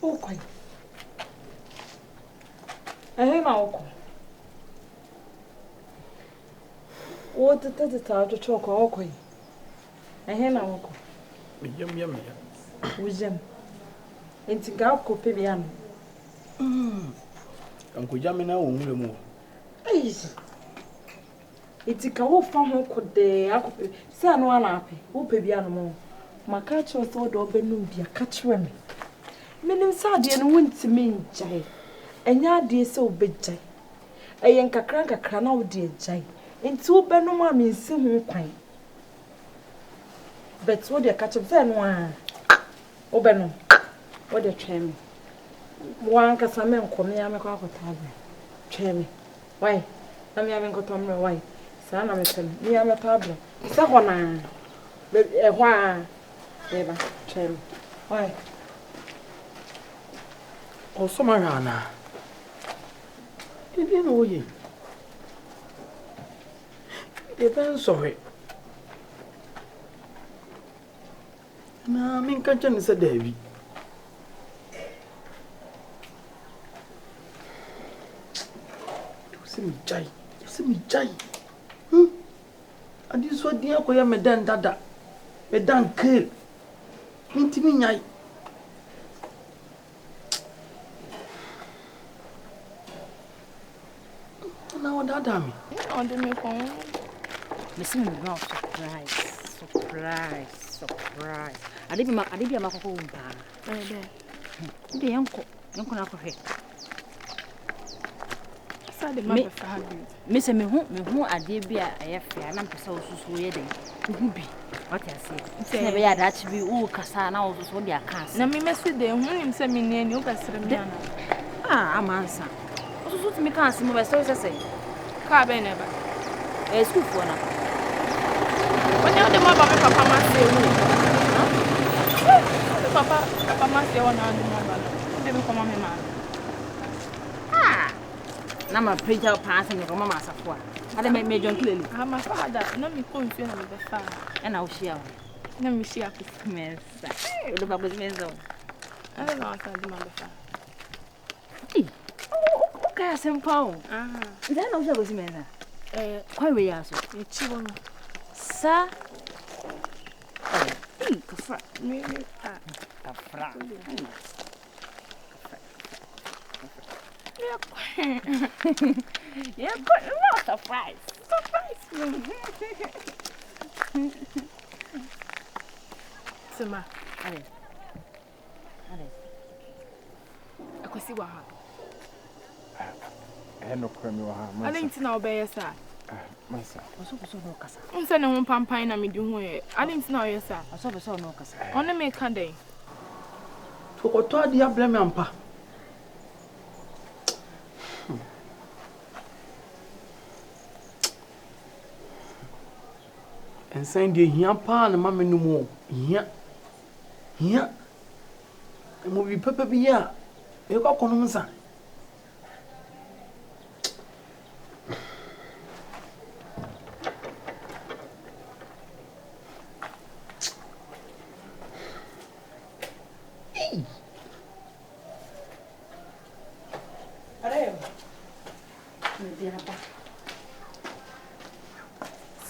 Okay. Eh, na oko. What the ta to talk okay. Eh, na oko. Yum. Wisdom. Enti ga ko pe bia no. Uncle Jamina won't move. Easy. Enti ka wo fa ho ko de akope. Se anu ana ape. Wo pe bia no mo. Maka cho so do benum bia ka kire me. Menim sa de no wontimi njai. Enya de se obejai. Eyen kakra na wo de jai. Enti wo benum a mensi ho kwan. Bet wo de ka kire se no a. Wo benum. Wo de twem. Wan ka sa men ko me ya me kwa kotabe. Twem. Why? Na me ya men ko tomre why? Sa na me tem. Me ya me pablo. Sa hona. Hwa. Eba. Twem. Why? Oh, Somarana. Didn't know ye. Depends sorry. Na min kancha ni sa David. See me jai. And this what dear ko ya medan dada. Medan kill. Mintimi nyai. Na what dada me. On the me kon. Listen me now surprise. Adibi ma ko umpa. Ndi yanko na ko hwe. Sa de ma be fa ha. Me se me hu ade bi a ayefia na mpesa osusu ye den. Hu bi. What I say. Na be ya dachi bi u kasa na osusu de aka. Na me mesi de hu nim se me ne ni o kasere me ana. Ah, Mansa. Osusu ti me kan se mo be so say. Ka be ne ba. School for na. When you dem aba me papa ma se hu. Papa ma se wona anu ma ba. Dem ko ma me ma. Na ma preacher pass me ko mama asafo a. Ade me John Kileli. Ah, my father, no me ko nfi na me be fa. E na wo hia wo. Na me hia ko Mensa. O do babu mensa. Ade na asa di ma be fa. O ka sempa o. Nda na wo hia ko mensa. Kwa we ya so. E chi wo no. Sa. Kafra. Me Kafra. Yeah, good. What surprise. Sema. Ale. Akosi wa ha. No creme wa ha. Ale nti na obeye sa. Mansa. Oso no kasa. Nse ne ho pampan na me di hu e. Ale nti na oye sa. Oso no kasa. Ono me ka den. To ko to ade abla me ampa. Ensan de hia pa na mama no mu. Hia. Mo bi papa bi ya. E kwa kono msa.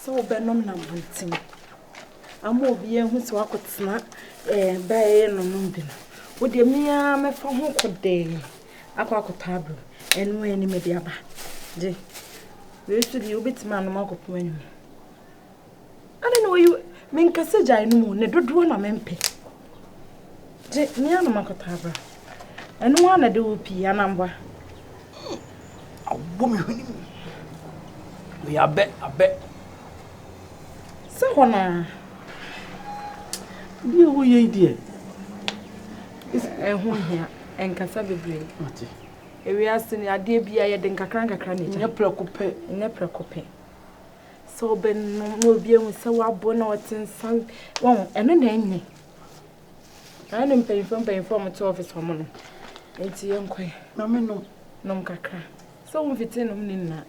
So benom na buntim. Ama obi ehu se wakotena bae no no bi no. Wo de mia me fa ho kode. Akwa abro. Enu eni me de aba. Je. We su di obetima no makopo enu. Ade no you men kase jai no mu ne dodo na mempe. Je mia no makota abro. Enu ana de opi anamba. Awo me huni. We abe. Se hona. Bi wo ye die. Ehu hia enkasa bebre. Mate. Ewi asini ade bia ye de nkakra ne Nya prekope. Nya prekope. So ben no bia hu se wabo na otensan. Won eno na enye. Ana mpanyifo mo to office ho mo no. Enti yenkwe. Na me no nkakra. So wo fiti no ni na.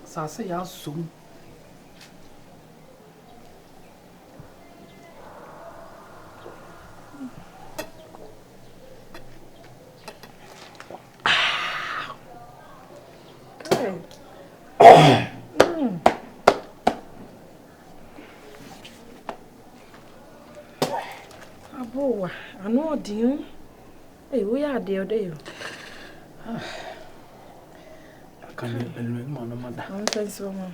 Sase ya sum. Oh, I know, dear. Hey, we are there, dear. Can you believe my mother? I'm thanks so much.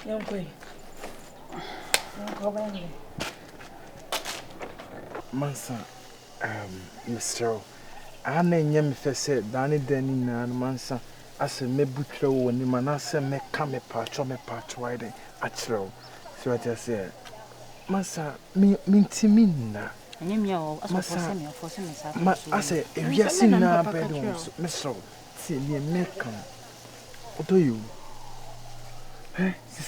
Young boy. Mansa, Mr. I name me for said, Danny Denny and Mansa. I said, me butcher when the man I said, me come a patch riding at throw. So I just said, Mansa, me timina. And you mean, I said, if you see now, bedrooms, Mr. See, you make come. What do you?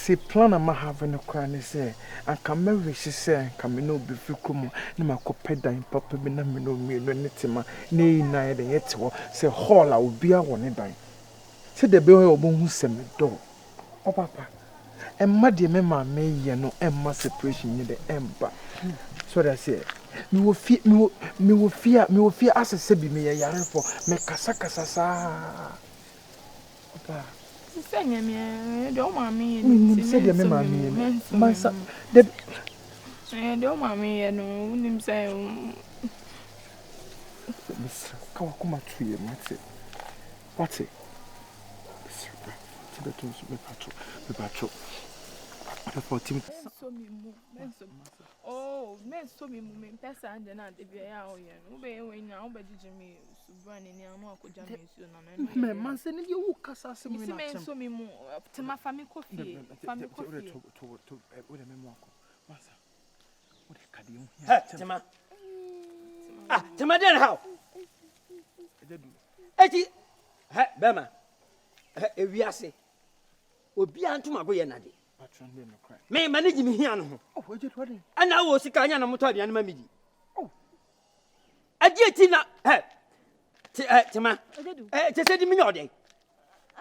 She plan am having a cranny say, and come marry, she say, come no be fukumo, no ma copeda in papa be no me no nitima, nay, neither yet say, hall I will be a one day. Say the boy or who send me door. Oh, papa, and Maddy Mamma may ye no Emma separation near the ember. So that I say, me will fear, me will fear as a sebi me a yarn for me casacasa. Papa. Say me, don't mammy. Say the mammy, Mansa. Don't mammy, no, him say, Miss Kawakuma tree, what's it? Oh, men so me moving pesa and then at the beer, obey when now, but Jimmy, Subran in Yamo, could jam me soon. Man, send you cast us Me so me more to my family coffee. Family coffee. Tema. Ah, Tema den how? Eti. Bema. Ewiase. Obi antuma go ye nade. Me manage me hia no ho. Oh, we just wedding. Ana wo sika anya na moto aduane ma midi. Oh. Adi na Tema. Te se di me nyode.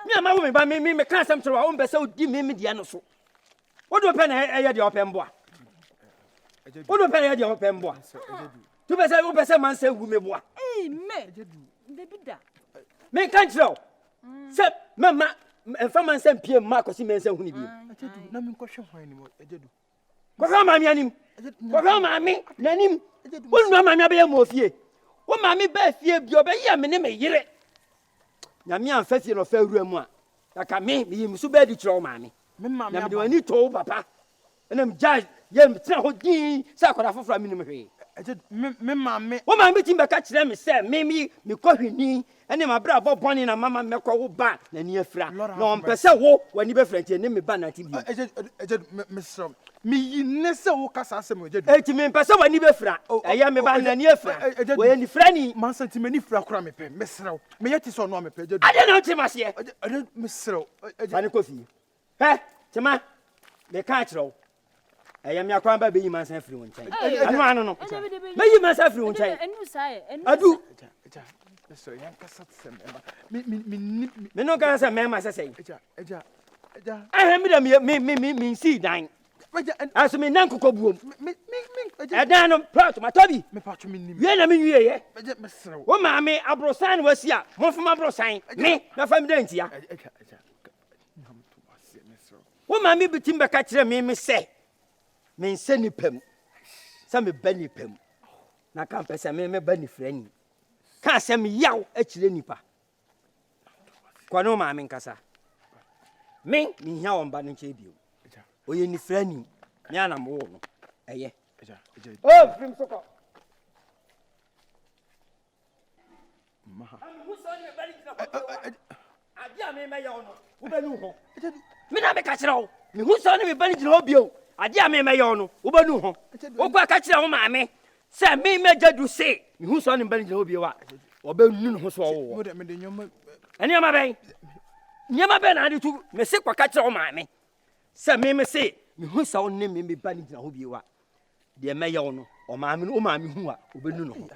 Me ama wo me ba me kan sam tro wa wo mpese odi me dia no so. Wo do pe na eye de opem boa. Wo do pe na eye de opem boa. Tu be se wo be se man se gu me boa. Eh, me. Debida. Me kan tro. Se mama Faman sem pie ma kwasi mensa huni bi. Na me nkwohwe hwan ni mo ejedu. Kwahwa maami anim. Kwahwa maami nanim. Wonu maami abeya mo fie. Wo maami ba fie bi obeya me ne me yire. Nyame amfa fie no fa awura mu a. Aka me yim so ba di kiro maami. Me maami na me de wani to papa. Enam judge yem tena ho din sa akwada fofora me nim hwe. Ejedu me maami. Wo maami timba ka kire me se me kwahwini ene mabra boboni na mama mekọ wo ba na ni afira na on pese wo wani be frente ne me ba na ti bi ejedu mesro me yine se wo kasa asem ejedu eti me pese wani be fra eya me ba na ni afira wo ye ni frani man senti me ni fra kura me pe mesro me yeti so no me pe ejedu ade na ti masie ejedu mesro fani kofi tema me ka kiro eya me akwan ba be yi man san firi won chan anu no me yi man san firi won chan enu sai adu so yan kasa tsem me no kan sa me ma sesei eja ahe mi da me si dan aso me nan kokobuom edan no plot matobi me patcho me nim wie na me wie ye eja mesro wo ma me abrosan wasi a mo fama abrosan me na fam dan tia eja nam to wasi mesro wo ma me bitim be ka kire me se me nse ni pam sa me ba ni pam na kan pese me ba ni frani ka asem yaw akire nipa kwano ma me nkasa me hia won ba no nche bio oye ni frani me ana mo wo no eye oh fim soko maha hu so ni ba ni jina adia me yaw no wo ba nu ho me na me ka kire wo me hu so ni ba ni jina ho bio adia me yaw no wo ba nu ho wo kwa ka kire wo ma me se me jadu se me hu so ni ba ni jina ho bio wa obe nu ho so wo me de nyoma ani ama ben nyama ben ade tu me se kwa ka kire wo ma me se me se me hu so ni me ba ni jina ho bio wa de me yaw no o ma me no o ma me hu a obe nu no ho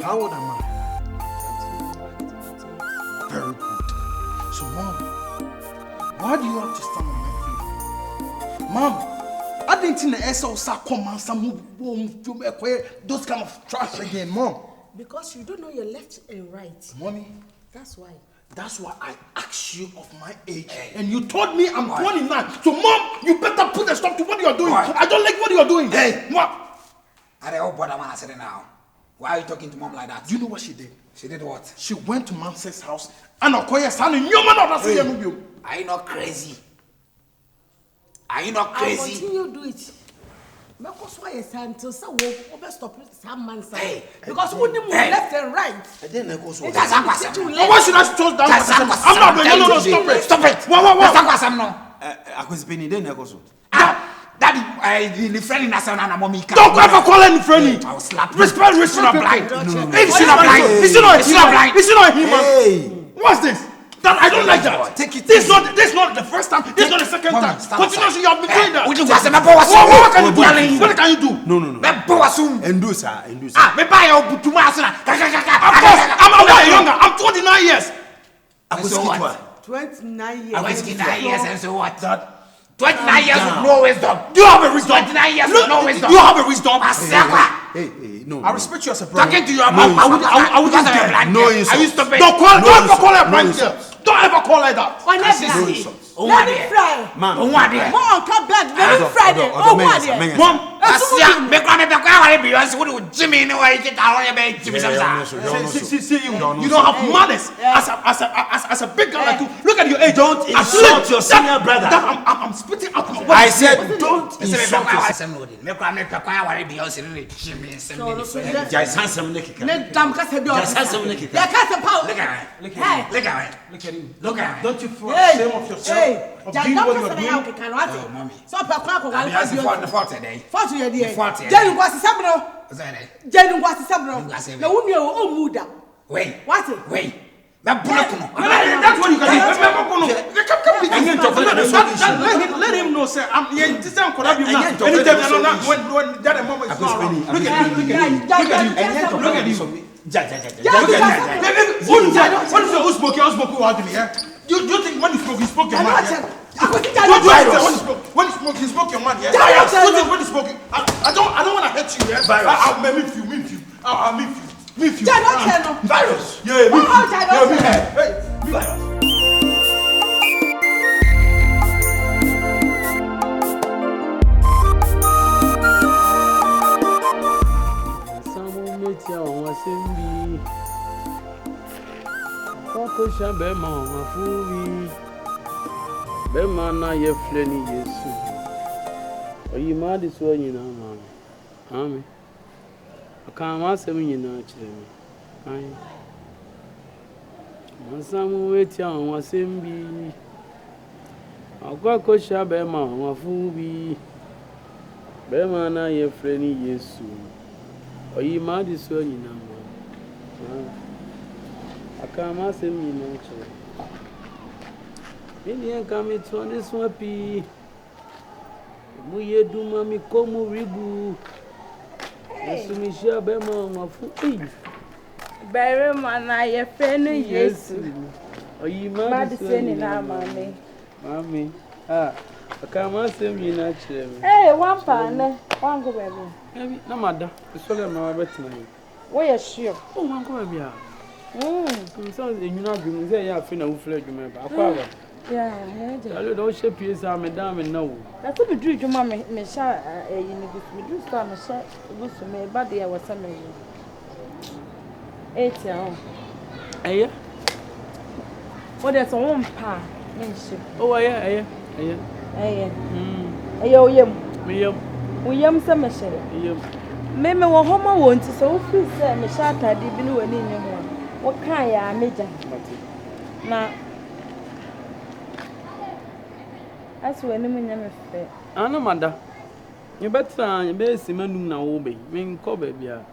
How old am I? Very good. So, Mom, why do you have to stand on my Mom, I didn't think the SO come and some those kind of trash again, Mom. Because you don't know your left and right. Mommy, That's why. that's why I asked you of my age, and you told me I'm 29. So, Mom, you better put a stop to what you're doing. I don't like what you're doing. Hey, what? I don't know what I'm saying now. Why are you talking to Mom like that? You know what she did? She did what? She went to Mansa's house and Okoye son and your man of Hey, are you not crazy? Are you not crazy? I'll continue to do it. Because why is until someone over stop some man say? Because we need left and right. Then I go so. Why should I close down? I'm not doing no, stop it. Stop it. What? That's what I'm not. Akwesipeni then I go so. Daddy, the friend in Nasa and mommy. Don't ever call any friendly. I will slap you. Respect, she's not blind. If she's not blind, Is she not blind? Is she not human? Hey. What's this? That I don't like that. Take it This not the first time. This not the second time. Continuously, you have been doing that. What can you do? What can you do? No. Endu sir. Me buy your butuma asuna. Of course, I'm younger. I'm 29 years. Akwesipeni. 29 years. I was 29 years and so what? That 29 years with no wisdom. do you have a wisdom? 29 years with no wisdom. Do you have a wisdom? Hey, no. I respect you as a brother. Talking to your mom. I would just be blind. No insult. Are you stupid? Don't ever call her No blind insult. girl. Don't ever call her that. Why not? No insult. Let me fry. Man. More on come back. Let me fry them. Oh, what there? Mom, Asia, me kwa me kwa wale Beyonce would Jimmy no way get out of bed Jimmy Samsa. see, you don't have manners as a big guy like you. Look at your age. Don't insult your senior brother. I'm spitting out my I said don't insult your Insult me kwa me kwa wale Beyonce no Jimmy Samsa. Jai Sansam Nekika. Ne dam kasa bi o. Jai Sansam Nekika. Ya kasa pa. Look at me. Hey. Look at me. Look at him. Look at me. Don't you feel Hey. ashamed of yourself? Hey. Of Ja doing dam what kasa na you're ya o doing? ke kan wate. Oh, mommy. So pa kwa ko I ga be the fault today. Fault you dey. Fault here. Jenu kwa sisem no. Is that it? Jenu kwa sisem no. Ngwasem. Na wunu o muda. Wait. What? Wait. That bullet. That's what you can let him know, sir. I'm here to say I'm going to be now. Anytime when that moment is not around. Look at him. What is your smoking out in here? Do you think when he spoke your mind? When he spoke your mind, yeah? When he spoke, I don't want to hurt you, yeah? I'll meet you. I'll meet you. Virus. Yeah, me. Virus. Someone met you on a simbi. Wakosha bema mafuvi. Bema na ye fleni Yesu. Oyi ma di so nyina ma. Amen. Aka ma asem nyina kire mi. Ai. Mansa mu weti an wasem bi. Akwa bema mafuvi. Bema na ye fleni Yesu. Oyi ma di so nyina ma. Aka ma asem nyina kire. Ini enka mi to this one pi. Mu yeduma mi komu ribu. Yesu mi sha bema mafu. Bere mana ye fenu Yesu. Oyi ma Ma di se ni na mami. Mami. Aka ma asem nyina kire mi. Eh, one pa ne. One go baby. Ebi na mada. Isole ma betina yi. Wo ye sure. Oh, wan ko bia. So enyuna bi mu se ya afi na wo fle adwuma ba. Akwa ba. Yeah, yeah. Alo do she pie sa me da me na wo. Na so be dru dwuma me sha yi ni gusu me dru sta me sha gusu me ba de ya wasa me yi. Etia o. Eye. Wo de so won pa me shi. Oh, eye. Eye. Eye o yem. Me yam. Wo yem se me shere. Yam. Me wo homa wo nti so wo fi se me sha atade bi ni wani ni ho. Wo kan ya meja. Na aso wani mu nya me fe. Ana mada. You better you be simanum na wo be. Me nko ba bia.